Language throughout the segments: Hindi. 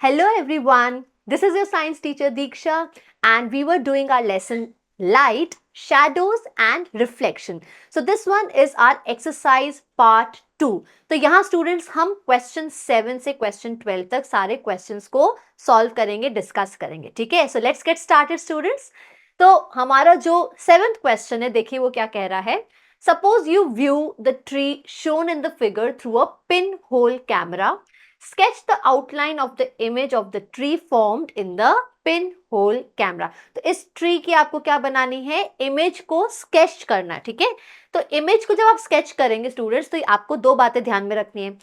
Hello everyone, this is your science teacher Deeksha and we were doing our lesson light, shadows and reflection. So this one is our exercise part 2. तो यहाँ students हम question 7 से question 12 तक सारे questions को solve करेंगे, discuss करेंगे, ठीक है? So let's get started students. तो हमारा जो 7th question है, देखिए वो क्या कह रहा है. Suppose you view the tree shown in the figure through a pinhole camera. Sketch the outline of the image of the tree formed in the pinhole camera. तो इस ट्री की आपको क्या बनानी है, इमेज को स्केच करना है, ठीक है? तो इमेज को जब आप स्केच करेंगे स्टूडेंट्स, तो आपको दो बातें ध्यान में रखनी है.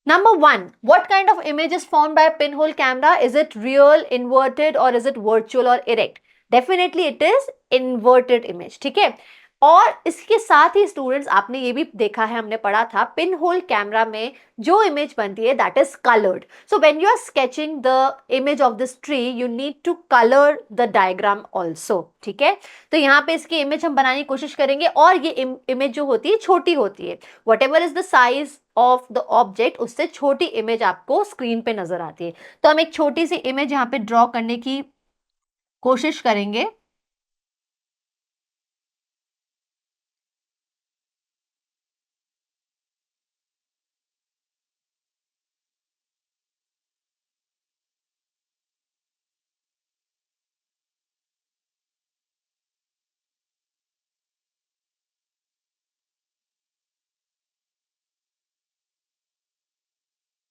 Number one, what kind of image is formed by a pinhole camera? Is it real, inverted, or is it virtual or erect? Definitely it is inverted image, ठीक है? और इसके साथ ही स्टूडेंट्स आपने ये भी देखा है, हमने पढ़ा था पिन होल कैमरा में जो इमेज बनती है that is coloured. So when you are sketching the image of this tree you need to colour the diagram also, ठीक है? तो यहाँ पे इसकी इमेज हम बनाने की कोशिश करेंगे और ये इमेज जो होती है छोटी होती है. What ever is the size of the object उससे छोटी इमेज आपको स्क्रीन पे नजर आती है. तो हम एक छोटी सी इमेज यहाँ पे ड्रॉ करने की कोशिश करेंगे.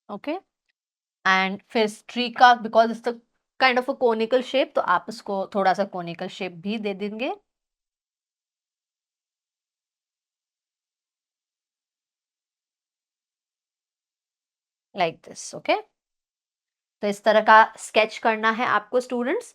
ओके एंड फिर ट्री का because it's the kind of a conical shape, तो आप इसको थोड़ा सा कोनिकल शेप भी दे देंगे. Like this. ओके, तो इस तरह का स्केच करना है आपको स्टूडेंट्स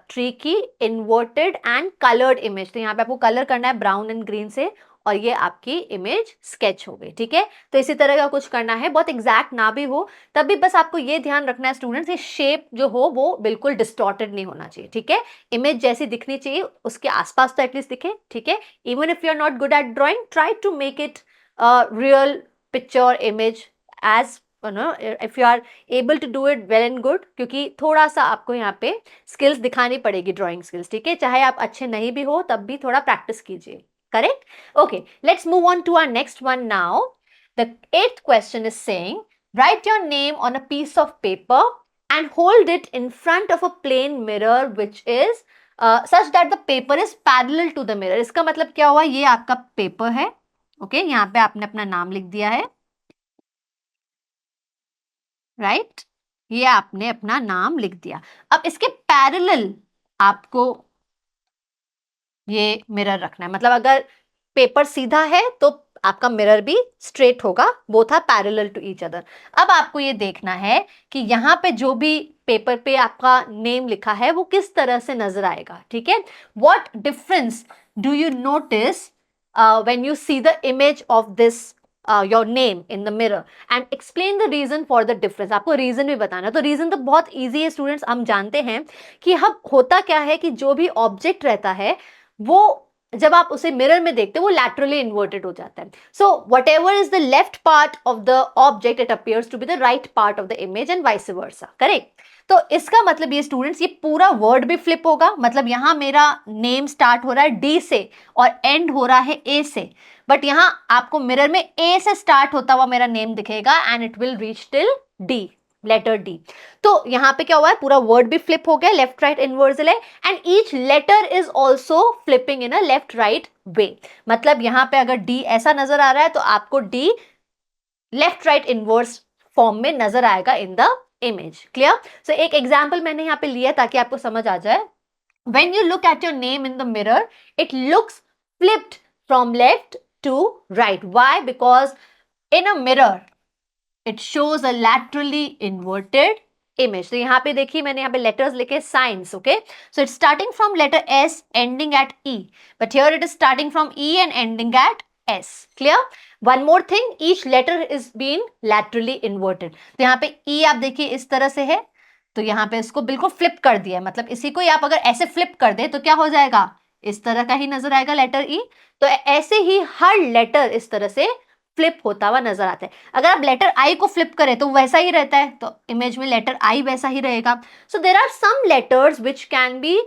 ट्री की इन्वर्टेड एंड कलर्ड इमेज. तो यहाँ पे आपको कलर करना है ब्राउन एंड ग्रीन से और ये आपकी इमेज स्केच हो गई, ठीक है? तो इसी तरह का कुछ करना है, बहुत एग्जैक्ट ना भी हो तब भी बस आपको ये ध्यान रखना है स्टूडेंट्स, ये शेप जो हो वो बिल्कुल डिस्टॉर्टेड नहीं होना चाहिए, ठीक है? इमेज जैसी दिखनी चाहिए उसके आसपास तो एटलीस्ट दिखे, ठीक है? Even if you are not good at drawing, try to make it real picture image as if you are able to do it well and good, क्योंकि थोड़ा सा आपको यहाँ पे स्किल्स दिखानी पड़ेगी, ड्राइंग स्किल्स, ठीक है? चाहे आप अच्छे नहीं भी हो तब भी थोड़ा प्रैक्टिस कीजिए. Correct? Okay, let's move on to our next one now. The 8th question is saying write your name on a piece of paper and hold it in front of a plane mirror which is such that the paper is parallel to the mirror. इसका मतलब क्या हुआ, ये आपका पेपर है, ओके यहाँ पे आपने अपना नाम लिख दिया है, राइट? ये आपने अपना नाम लिख दिया. अब इसके पैरेलल आपको ये मिरर रखना है, मतलब अगर पेपर सीधा है तो आपका मिरर भी स्ट्रेट होगा, both are parallel to each other. अब आपको ये देखना है कि यहाँ पे जो भी पेपर पे आपका नेम लिखा है वो किस तरह से नजर आएगा, ठीक है? What difference do you notice when you see the image of this your name in the mirror and explain the reason for the difference. आपको रीजन भी बताना. तो रीजन तो बहुत ईजी है स्टूडेंट्स, हम जानते हैं कि हम होता क्या है कि जो भी ऑब्जेक्ट रहता है वो जब आप उसे मिरर में देखते हो वो लैटरली इन्वर्टेड हो जाता है. So whatever is the left part of the object it appears to be the right part of the image and vice versa. Correct? तो इसका मतलब ये स्टूडेंट्स, ये पूरा वर्ड भी फ्लिप होगा. मतलब यहां मेरा नेम स्टार्ट हो रहा है डी से और एंड हो रहा है ए से, बट यहां आपको मिरर में ए से स्टार्ट होता हुआ मेरा नेम दिखेगा and it will reach till D, letter D. तो यहां पे क्या हुआ है, पूरा वर्ड भी फ्लिप हो गया, लेफ्ट राइट इनवर्सल है, and each letter is also flipping in a left right way. मतलब यहां पे अगर डी ऐसा नजर आ रहा है तो आपको D left right inverse form में नजर आएगा इन द इमेज. क्लियर? सो एक एग्जाम्पल मैंने यहाँ पे लिया ताकि आपको समझ आ जाए. When you look at your name in the mirror, it looks flipped from left to right. Why? Because in a mirror, it shows a laterally inverted image. तो यहाँ पे देखिए मैंने यहाँ पे letters लिखे signs, okay? So it's starting from letter S ending at E, but here it is starting from E and ending at S. Clear? One more thing, each letter is being laterally inverted. तो यहाँ पे E आप देखिए इस तरह से है, तो यहाँ पे इसको बिल्कुल फ्लिप कर दिया है. मतलब इसी को आप अगर ऐसे फ्लिप कर दे तो क्या हो जाएगा, इस तरह का ही नजर आएगा लेटर ई. तो ऐसे ही हर लेटर इस तरह से फ्लिप होता हुआ नजर आता है। अगर आप लेटर आई को फ्लिप करें तो वैसा ही रहता है, तो इमेज में लेटर आई वैसा ही रहेगा। So there are some letters which can be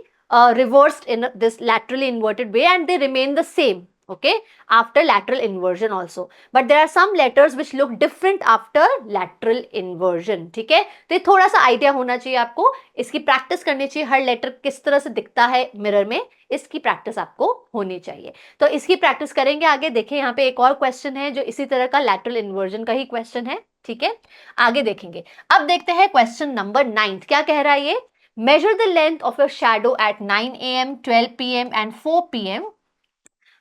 reversed in this laterally inverted way and they remain the same, okay, after lateral inversion also, but there are some letters which look different after lateral inversion, ठीक है। तो ये थोड़ा सा आइडिया होना चाहिए आपको, इसकी प्रैक्टिस करनी चाहिए, हर लेटर किस तरह से दिखता है मिरर में, इसकी प्रैक्टिस आपको होनी चाहिए। तो इसकी प्रैक्टिस करेंगे आगे। देखिए यहाँ पे एक और क्वेश्चन है जो इसी तरह का लैटरल इन्वर्जन का ही क्वेश्चन है, ठीक है, आगे देखेंगे। अब देखते हैं क्वेश्चन नंबर 9 क्या कह रहा है ये। Measure the length of your shadow at 9 a.m., 12 p.m. and 4 p.m.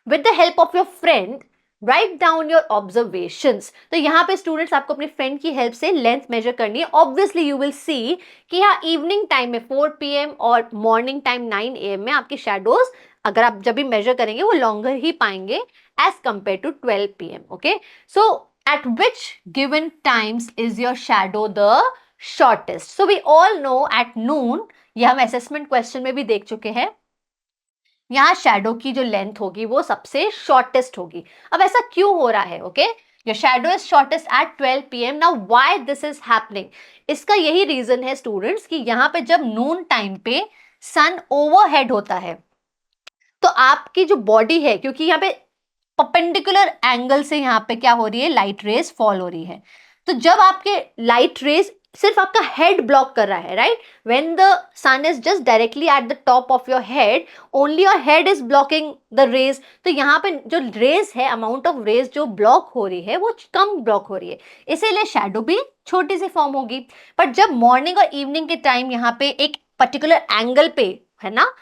With the help of your friend, write down your observations. तो यहाँ पे स्टूडेंट्स आपको अपने फ्रेंड की हेल्प से लेंथ मेजर करनी है। ऑब्वियसली यू विल सी कि यहाँ इवनिंग टाइम में 4 p.m. और मॉर्निंग टाइम 9 a.m. में आपकी शेडोज अगर आप जब भी मेजर करेंगे वो लॉन्गर ही पाएंगे as compare to 12 p.m. Okay, so at which given times is your shadow the shortest? So we all know at noon, ये हम असेसमेंट क्वेश्चन में भी देख चुके हैं, यहाँ शैडो की जो लेंथ होगी वो सबसे शॉर्टेस्ट होगी। अब ऐसा क्यों हो रहा है? Okay, your shadow is shortest at 12 p.m. Now why this is happening? इसका यही रीजन है स्टूडेंट्स कि यहाँ पे जब नून टाइम पे सन ओवरहेड होता है तो आपकी जो बॉडी है, क्योंकि यहाँ पे परपेंडिकुलर एंगल से यहाँ पे क्या हो रही है, लाइट रेज फॉल हो रही है, तो जब आपके लाइट रेज सिर्फ आपका हेड ब्लॉक कर रहा है, right, when the sun is just directly at the top of your head, only your head is blocking the rays, तो यहाँ पे जो रेज है, अमाउंट ऑफ रेज जो ब्लॉक हो रही है वो कम ब्लॉक हो रही है, इसीलिए शैडो भी छोटी सी फॉर्म होगी। पर जब मॉर्निंग और इवनिंग के टाइम यहाँ पे एक पर्टिकुलर एंगल पे है ना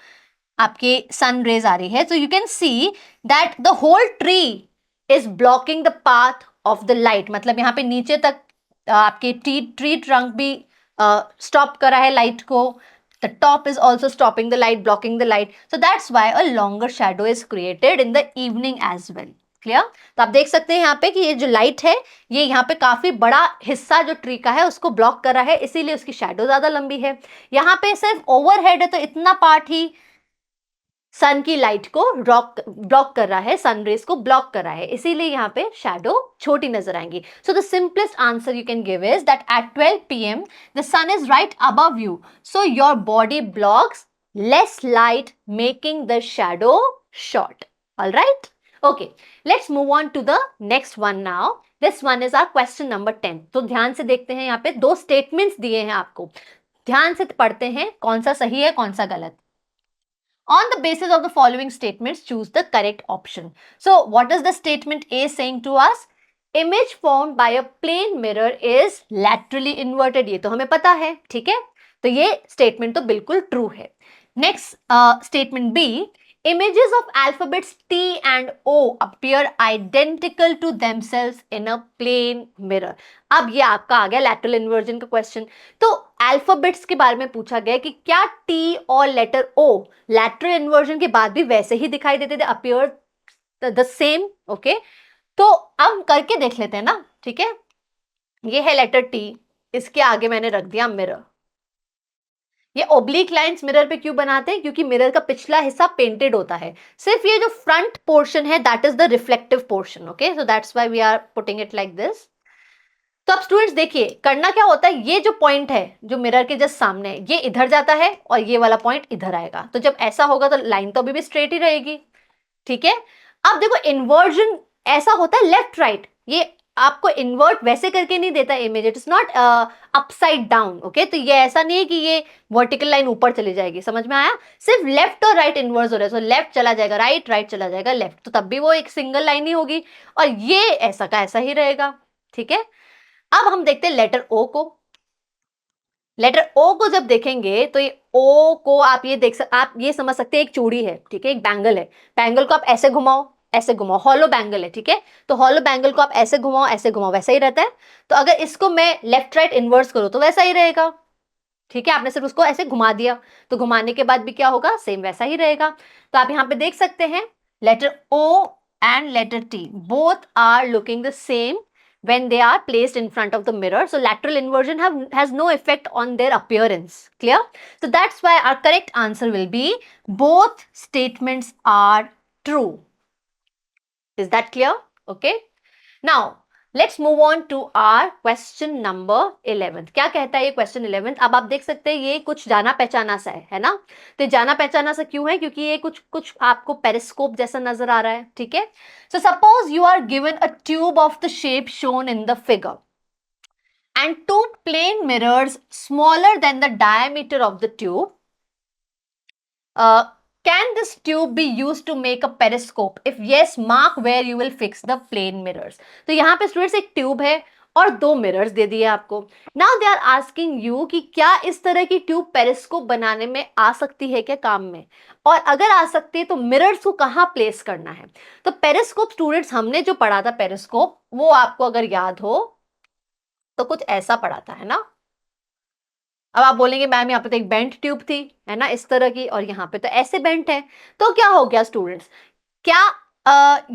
आपके सन रेज आ रही है, तो you can see that the whole tree is blocking the path of the light, मतलब यहाँ पे नीचे तक आपके ट्री ट्रंक भी स्टॉप कर रहा है लाइट को, the top is also stopping the light, blocking the light, so that's why a longer shadow is created in the evening as well. Clear? तो आप देख सकते हैं यहाँ पे कि ये जो लाइट है ये यहाँ पे काफी बड़ा हिस्सा जो ट्री का है उसको ब्लॉक कर रहा है, इसीलिए उसकी शैडो ज्यादा लंबी है। यहाँ पे सिर्फ ओवरहेड है तो इतना पार्ट ही सन की लाइट को ब्लॉक कर रहा है, सन रेज को ब्लॉक कर रहा है, इसीलिए यहाँ पे शैडो छोटी नजर आएंगी। So the simplest answer you can give is that at 12 p.m. The sun is right above you, so your body blocks less light making the shadow short. Alright, okay, let's move on to the next one now. This one is our question number 10। तो ध्यान से देखते हैं, यहाँ पे दो स्टेटमेंट्स दिए हैं आपको, ध्यान से पढ़ते हैं कौन सा सही है कौन सा गलत। On the basis of the following statements, choose the correct option. So, what is the statement A saying to us? Image formed by a plane mirror is laterally inverted. ये तो हमें पता है, ठीक है, तो ये statement तो बिल्कुल true है। Next statement B, images of alphabets T and O appear identical to themselves in a plane mirror. अब ये आपका आ गया lateral inversion का क्वेश्चन। तो अल्फाबेट्स के बारे में पूछा गया कि क्या T और लेटर O lateral inversion के बाद भी वैसे ही दिखाई देते थे, appear the same, ओके, तो अब करके देख लेते हैं ना, ठीक है। ये है लेटर T, इसके आगे मैंने रख दिया मिरर। ये ओब्लिक लाइंस मिरर पे क्यों बनाते हैं? क्योंकि मिरर का पिछला हिस्सा पेंटेड होता है, सिर्फ ये जो फ्रंट पोर्शन है that is the reflective portion, okay, so that's why we are putting it like this. तो अब स्टूडेंट्स देखिए करना क्या होता है, ये जो पॉइंट है जो मिरर के जस्ट सामने है ये इधर जाता है और ये वाला पॉइंट इधर आएगा, तो जब ऐसा होगा तो लाइन तो अभी भी स्ट्रेट ही रहेगी, ठीक है। अब देखो इन्वर्जन ऐसा होता है लेफ्ट राइट, ये आपको इन्वर्ट वैसे करके नहीं देता image, it is not upside down, okay, तो ये ऐसा नहीं है कि ये वर्टिकल लाइन ऊपर चली जाएगी, समझ में आया, सिर्फ लेफ्ट और राइट इन्वर्स हो रहा है, सो लेफ्ट चला जाएगा राइट, राइट चला जाएगा लेफ्ट, तो तब भी वो एक सिंगल लाइन ही होगी और ये ऐसा का ऐसा ही रहेगा, ठीक है। अब हम देखते हैं लेटर O को। लेटर O को जब देखेंगे तो ये O को आप ये समझ सकते हैं एक चूड़ी है, ठीक है, एक बैंगल है, बैंगल को आप ऐसे घुमाओ ऐसे घुमाओ, हॉलो बैंगल है, ठीक है, तो हॉलो बैंगल को आप ऐसे घुमाओ वैसा ही रहता है, तो अगर इसको मैं लेफ्ट राइट इन्वर्स करूं तो वैसा ही रहेगा, ठीक है, आपने सिर्फ उसको ऐसे घुमा दिया तो घुमाने के बाद भी क्या होगा, सेम वैसा ही रहेगा। तो आप यहाँ पे देख सकते हैं letter O and letter T both are looking the same when they are placed in front of the mirror, so lateral inversion has no effect on their appearance. Clear? So that's why our correct answer will be both statements are true. Is that clear? Okay, now let's move on to our question number 11। क्या कहता है ये क्वेश्चन 11? अब आप देख सकते हैं ये कुछ जाना पहचाना सा है ना? तो जाना पहचाना सा क्यों है? क्योंकि ये कुछ कुछ आपको पेरिस्कोप जैसा नजर आ रहा है, ठीक है? So suppose you are given a tube of the shape shown in the figure and two plane mirrors smaller than the diameter of the tube. Can this tube be used to make a periscope? If yes, mark where you will fix the plane mirrors. तो यहाँ पे स्टूडेंट्स एक ट्यूब है और दो मिरर्स दे दिए आपको. Now they are asking you कि क्या इस तरह की ट्यूब पेरिस्कोप बनाने में आ सकती है क्या काम में, और अगर आ सकती है तो मिरर्स को कहाँ प्लेस करना है. तो पेरिस्कोप स्टूडेंट्स हमने जो पढ़ा था पेरिस्कोप, वो आपको अगर याद हो तो कुछ ऐसा पढ़ा था, है ना? अब आप बोलेंगे मैम यहाँ पे तो एक बेंट ट्यूब थी, है ना, इस तरह की, और यहाँ पे तो ऐसे बेंट है. तो क्या हो गया स्टूडेंट्स? क्या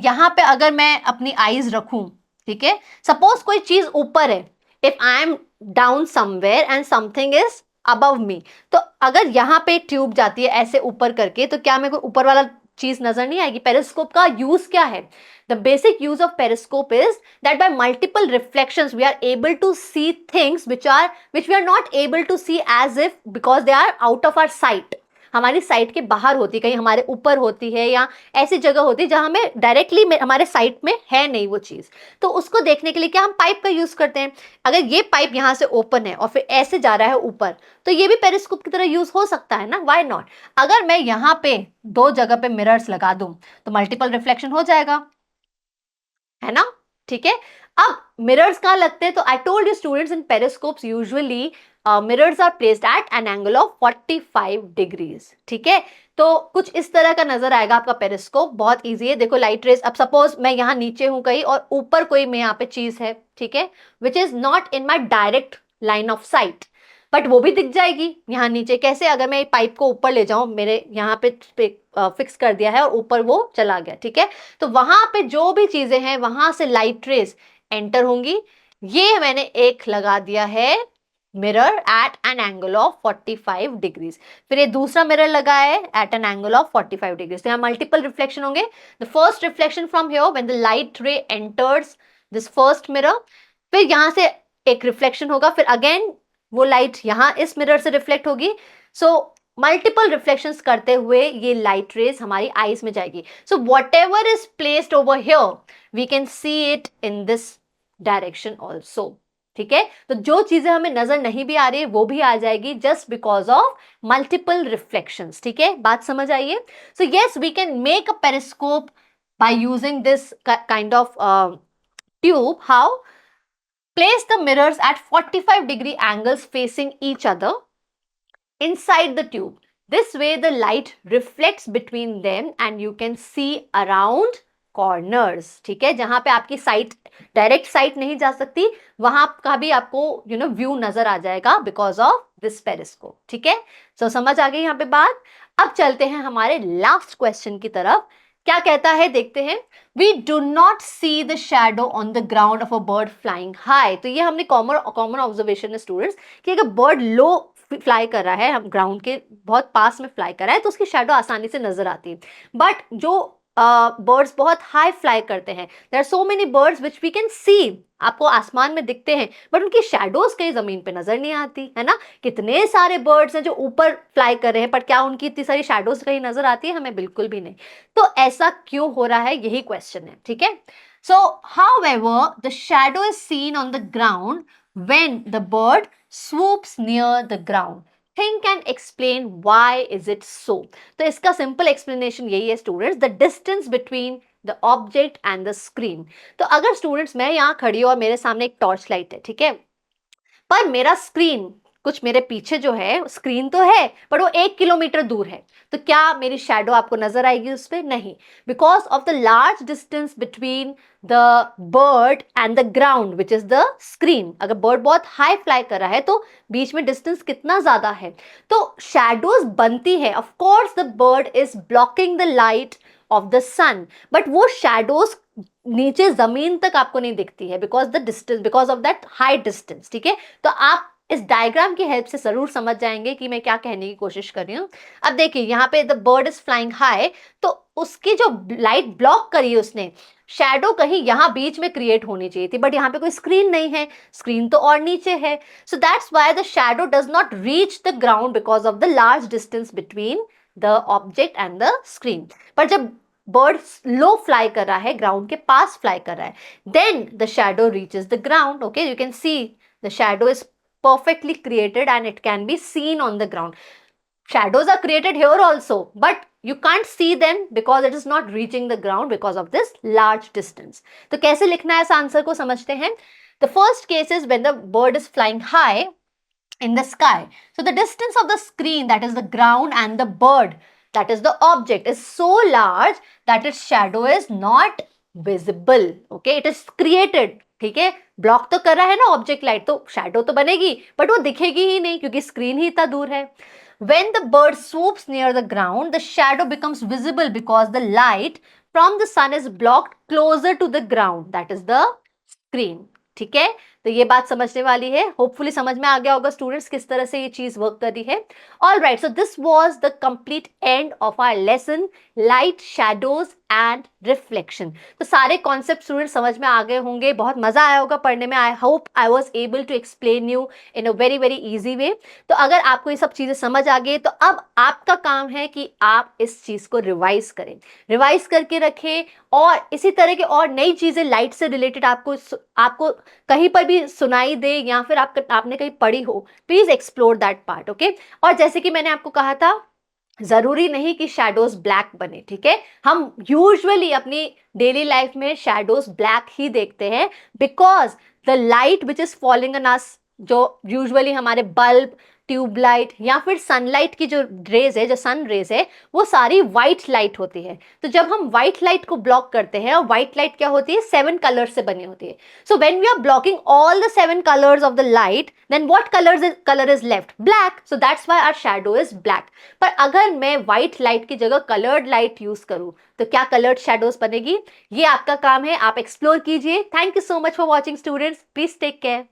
यहाँ पे अगर मैं अपनी आईज रखूं, ठीक है, सपोज कोई चीज ऊपर है, if I am down somewhere and something is above मी, तो अगर यहाँ पे ट्यूब जाती है ऐसे ऊपर करके, तो क्या मेरे को ऊपर वाला चीज नजर नहीं आएगी? पेरिस्कोप का यूज क्या है? The basic use of periscope is that by multiple reflections we are able to see things which we are not able to see as if because they are out of our sight. हमारी साइट के बाहर होती, कहीं हमारे ऊपर होती है या ऐसी जगह होती है जहां हमें डायरेक्टली हमारे साइट में है नहीं वो चीज. तो उसको देखने के लिए क्या हम पाइप का यूज करते हैं. अगर ये पाइप यहाँ से ओपन है और फिर ऐसे जा रहा है ऊपर, तो ये भी पेरिस्कोप की तरह यूज हो सकता है ना, व्हाई नॉट. अगर मैं यहाँ पे दो जगह पे मिरर्स लगा दूं तो मल्टीपल रिफ्लेक्शन हो जाएगा, है ना? ठीक है. अब मिरर्स कहां लगते हैं? तो I told you students, in periscopes usually mirrors are placed at an angle of 45 degrees. ठीक है. तो कुछ इस तरह का नजर आएगा आपका पेरिस्कोप. बहुत इजी है. देखो लाइट रेस, अब सपोज मैं यहाँ नीचे हूं कहीं और ऊपर कोई मैं यहाँ पे चीज है, ठीक है, which is not in my direct line of site, but वो भी दिख जाएगी यहाँ नीचे. कैसे? अगर मैं पाइप को ऊपर ले जाऊं, मेरे यहाँ पे फिक्स कर दिया है और ऊपर वो चला गया, ठीक है, तो वहां पे जो भी चीजें हैं वहां से लाइट रेस एंटर होंगी. ये मैंने एक लगा दिया है mirror at an angle of 45 degrees. फिर ये दूसरा मिरर लगा है at an angle of 45 degrees. तो यहाँ मल्टीपल रिफ्लेक्शन होंगे. The first reflection from here when the light ray enters this first mirror, फिर यहां से एक रिफ्लेक्शन होगा, फिर अगेन वो लाइट यहां इस मिरर से रिफ्लेक्ट होगी. सो मल्टीपल रिफ्लेक्शंस करते हुए ये लाइट रेज हमारी आईज में जाएगी. So whatever is placed over here we can see it in this direction also. ठीक है. तो जो चीजें हमें नजर नहीं भी आ रही है वो भी आ जाएगी just because of multiple reflections. ठीक है, बात समझ आइए. So yes, we can make a periscope by using this kind of tube. How? Place the mirrors at 45-degree angles facing each other inside the tube. This way the light reflects between them and you can see around corners. ठीक है, जहां पे आपकी साइट डायरेक्ट साइट नहीं जा सकती वहां का भी आपको व्यू नजर आ जाएगा बिकॉज ऑफ दिस पेरिस्कोप. ठीक है. सो समझ आ गई यहाँ पे बात. अब चलते हैं हमारे लास्ट क्वेश्चन की तरफ. क्या कहता है देखते हैं. We do not see the shadow on the ground of a bird flying high. तो ये हमने कॉमन ऑब्जर्वेशन है स्टूडेंट्स कि अगर बर्ड लो फ्लाई कर रहा है, हम ग्राउंड के बहुत पास में फ्लाई कर रहा है, तो उसकी शैडो आसानी से नजर आती है. बट जो बर्ड्स बहुत हाई फ्लाई करते हैं, there are so many birds which we can see, आपको आसमान में दिखते हैं बट उनकी शैडोज कहीं जमीन पे नजर नहीं आती, है ना. कितने सारे बर्ड्स हैं जो ऊपर फ्लाई कर रहे हैं, बट क्या उनकी इतनी सारी शैडोज कहीं नजर आती है? हमें बिल्कुल भी नहीं. तो ऐसा क्यों हो रहा है, यही क्वेश्चन है. ठीक है. सो however the shadow is seen on the ground when the bird swoops near the ground. Think and explain why is it so. तो इसका सिंपल एक्सप्लेनेशन यही है students, the distance between the object and the screen. तो अगर स्टूडेंट्स मैं यहाँ खड़ी हूँ और मेरे सामने एक टॉर्च लाइट है, ठीक है, पर मेरा स्क्रीन कुछ मेरे पीछे जो है, स्क्रीन तो है पर वो 1 किलोमीटर दूर है, तो क्या मेरी शैडो आपको नजर आएगी उस पर? नहीं, because of the large distance between the bird and the ground which is the screen. अगर बर्ड बहुत हाई फ्लाई कर रहा है तो बीच में डिस्टेंस कितना ज्यादा है, तो शैडोज बनती है. Of course the bird is blocking the light of the sun, but वो शैडोज नीचे जमीन तक आपको नहीं दिखती है because the distance, because of that high distance. ठीक है. तो आप इस डायग्राम की हेल्प से जरूर समझ जाएंगे कि मैं क्या कहने की कोशिश कर रही हूँ। अब देखिए यहाँ पे the bird is flying high, तो उसकी जो लाइट ब्लॉक करी उसने, शैडो कहीं यहाँ बीच में क्रिएट होनी चाहिए थी, बट यहाँ पे कोई स्क्रीन नहीं है, स्क्रीन तो और नीचे है। सो that's why the shadow does not reach the ground because of the large distance between the object and the screen. पर जब बर्ड लो फ्लाई कर रहा है, ग्राउंड के पास फ्लाई कर रहा है, then the shadow reaches the ground. Okay, you can see the shadow is perfectly created and it can be seen on the ground. Shadows are created here also, but you can't see them because it is not reaching the ground because of this large distance. तो कैसे लिखना है इस आंसर को समझते हैं। The first case is when the bird is flying high in the sky. So the distance of the screen, that is the ground, and the bird, that is the object, is so large that its shadow is not visible. Okay, it is created. ठीक है, ब्लॉक तो कर रहा है ना ऑब्जेक्ट लाइट, तो शैडो तो बनेगी बट वो दिखेगी ही नहीं क्योंकि स्क्रीन ही इतना दूर है। When the bird swoops near the ground, the shadow becomes visible because the light from the sun is blocked closer to the ground, that is the screen. ठीक है, तो ये बात समझने वाली है, होपफुली समझ में आ गया होगा स्टूडेंट्स किस तरह से ये चीज वर्क कर रही है। All right, so this was the complete end of our lesson light, shadows and reflection. तो सारे कॉन्सेप्ट स्टूडेंट समझ में आ गए होंगे, बहुत मजा आया होगा पढ़ने में। I hope I was able to explain you in a very very easy way. तो अगर आपको ये सब चीजें समझ आ गई तो अब आपका काम है कि आप इस चीज को रिवाइज करें, रिवाइज करके रखें, और इसी तरह की और नई चीजें लाइट से रिलेटेड आपको कहीं पर भी सुनाई दे या फिर आपने कहीं पढ़ी हो, please explore that part. Okay, और जैसे कि मैंने आपको कहा था, जरूरी नहीं कि शैडोज ब्लैक बने। ठीक है, हम यूजुअली अपनी डेली लाइफ में शैडोज ब्लैक ही देखते हैं because the light which is falling on us, जो यूजुअली हमारे बल्ब, ट्यूबलाइट या फिर सनलाइट की जो रेज है, जो सन रेज है, वो सारी व्हाइट लाइट होती है। तो जब हम व्हाइट लाइट को ब्लॉक करते हैं, और व्हाइट लाइट क्या होती है, 7 कलर से बनी होती है। So when we are blocking all the 7 colours of the light, then what colour is left, black. So that's why our shadow is black. पर अगर मैं व्हाइट लाइट की जगह कलर्ड लाइट यूज करूं तो क्या कलर्ड शैडोज बनेगी, ये आपका काम है, आप एक्सप्लोर कीजिए। Thank you so much for watching students, please take care.